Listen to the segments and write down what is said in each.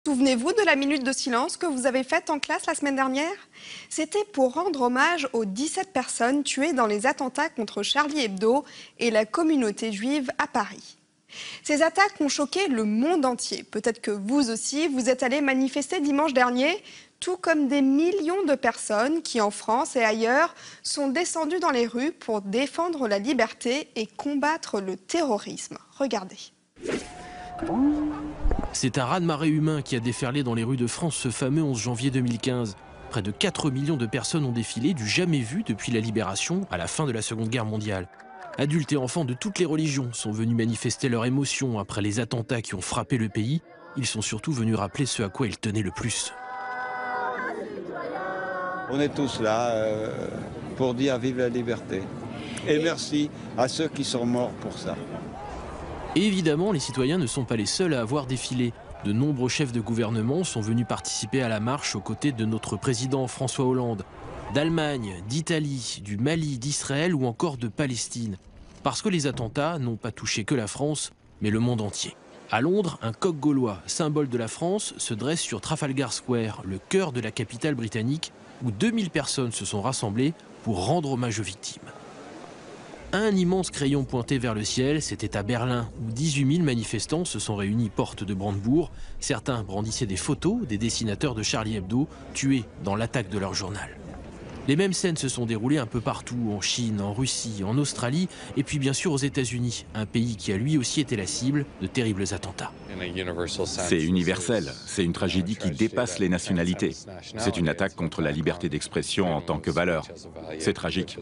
Souvenez-vous de la minute de silence que vous avez faite en classe la semaine dernière? C'était pour rendre hommage aux 17 personnes tuées dans les attentats contre Charlie Hebdo et la communauté juive à Paris. Ces attaques ont choqué le monde entier. Peut-être que vous aussi, vous êtes allés manifester dimanche dernier, tout comme des millions de personnes qui, en France et ailleurs, sont descendues dans les rues pour défendre la liberté et combattre le terrorisme. Regardez. C'est un raz-de-marée humain qui a déferlé dans les rues de France ce fameux 11 janvier 2015. Près de 4 millions de personnes ont défilé, du jamais vu depuis la libération à la fin de la Seconde Guerre mondiale. Adultes et enfants de toutes les religions sont venus manifester leur émotion après les attentats qui ont frappé le pays. Ils sont surtout venus rappeler ce à quoi ils tenaient le plus. On est tous là pour dire vive la liberté. Et merci à ceux qui sont morts pour ça. Et évidemment, les citoyens ne sont pas les seuls à avoir défilé. De nombreux chefs de gouvernement sont venus participer à la marche aux côtés de notre président François Hollande. D'Allemagne, d'Italie, du Mali, d'Israël ou encore de Palestine. Parce que les attentats n'ont pas touché que la France, mais le monde entier. À Londres, un coq gaulois, symbole de la France, se dresse sur Trafalgar Square, le cœur de la capitale britannique, où 2000 personnes se sont rassemblées pour rendre hommage aux victimes. Un immense crayon pointé vers le ciel, c'était à Berlin, où 18 000 manifestants se sont réunis porte de Brandebourg. Certains brandissaient des photos des dessinateurs de Charlie Hebdo, tués dans l'attaque de leur journal. Les mêmes scènes se sont déroulées un peu partout, en Chine, en Russie, en Australie, et puis bien sûr aux États-Unis, un pays qui a lui aussi été la cible de terribles attentats. C'est universel, c'est une tragédie qui dépasse les nationalités. C'est une attaque contre la liberté d'expression en tant que valeur. C'est tragique.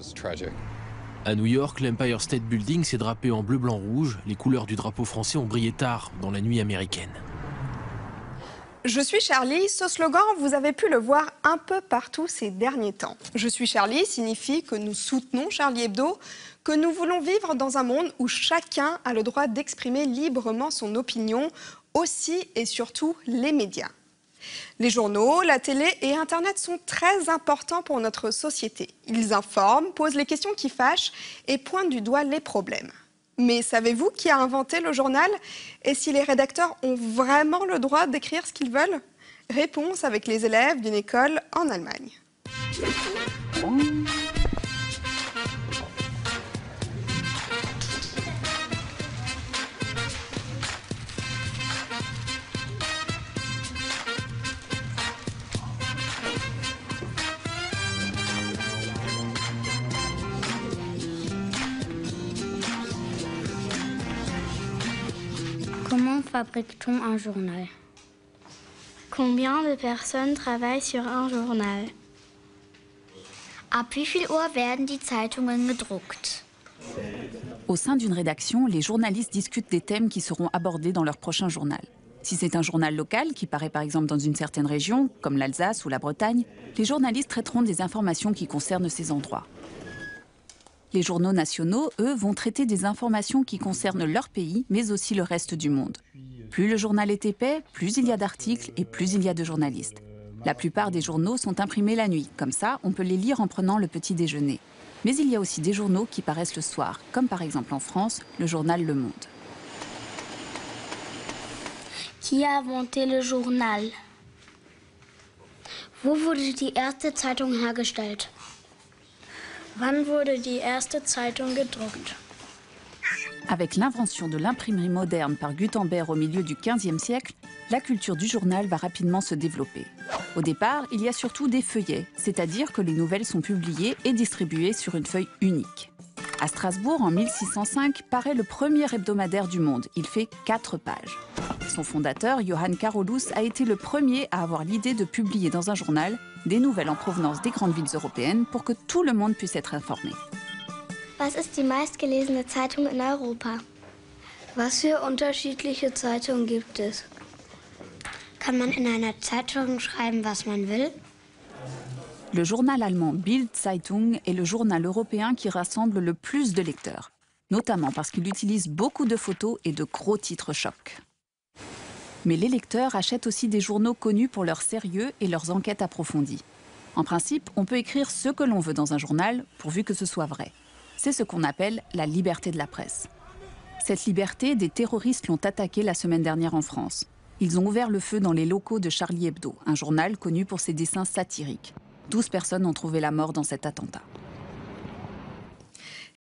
À New York, l'Empire State Building s'est drapé en bleu, blanc, rouge. Les couleurs du drapeau français ont brillé tard dans la nuit américaine. Je suis Charlie, ce slogan, vous avez pu le voir un peu partout ces derniers temps. Je suis Charlie signifie que nous soutenons Charlie Hebdo, que nous voulons vivre dans un monde où chacun a le droit d'exprimer librement son opinion, aussi et surtout les médias. Les journaux, la télé et Internet sont très importants pour notre société. Ils informent, posent les questions qui fâchent et pointent du doigt les problèmes. Mais savez-vous qui a inventé le journal? Et si les rédacteurs ont vraiment le droit d'écrire ce qu'ils veulent? Réponse avec les élèves d'une école en Allemagne. Comment fabrique-t-on un journal? Combien de personnes travaillent sur un journal? Ab wie viel Uhr werden die Zeitungen gedruckt? Au sein d'une rédaction, les journalistes discutent des thèmes qui seront abordés dans leur prochain journal. Si c'est un journal local qui paraît par exemple dans une certaine région, comme l'Alsace ou la Bretagne, les journalistes traiteront des informations qui concernent ces endroits. Les journaux nationaux, eux, vont traiter des informations qui concernent leur pays, mais aussi le reste du monde. Plus le journal est épais, plus il y a d'articles et plus il y a de journalistes. La plupart des journaux sont imprimés la nuit, comme ça, on peut les lire en prenant le petit déjeuner. Mais il y a aussi des journaux qui paraissent le soir, comme par exemple en France, le journal Le Monde. Qui a inventé le journal? Wo wurde die erste Zeitung hergestellt? Wann wurde die erste Zeitung gedruckt? Avec l'invention de l'imprimerie moderne par Gutenberg au milieu du XVe siècle, la culture du journal va rapidement se développer. Au départ, il y a surtout des feuillets, c'est-à-dire que les nouvelles sont publiées et distribuées sur une feuille unique. À Strasbourg, en 1605, paraît le premier hebdomadaire du monde. Il fait 4 pages. Son fondateur, Johann Carolus, a été le premier à avoir l'idée de publier dans un journal des nouvelles en provenance des grandes villes européennes pour que tout le monde puisse être informé. Was ist die meistgelesene Zeitung in Europa? Was für unterschiedliche Zeitungen gibt es? Kann man in einer Zeitung schreiben, was man will? Le journal allemand Bild Zeitung est le journal européen qui rassemble le plus de lecteurs, notamment parce qu'il utilise beaucoup de photos et de gros titres chocs. Mais les lecteurs achètent aussi des journaux connus pour leur sérieux et leurs enquêtes approfondies. En principe, on peut écrire ce que l'on veut dans un journal, pourvu que ce soit vrai. C'est ce qu'on appelle la liberté de la presse. Cette liberté, des terroristes l'ont attaquée la semaine dernière en France. Ils ont ouvert le feu dans les locaux de Charlie Hebdo, un journal connu pour ses dessins satiriques. 12 personnes ont trouvé la mort dans cet attentat.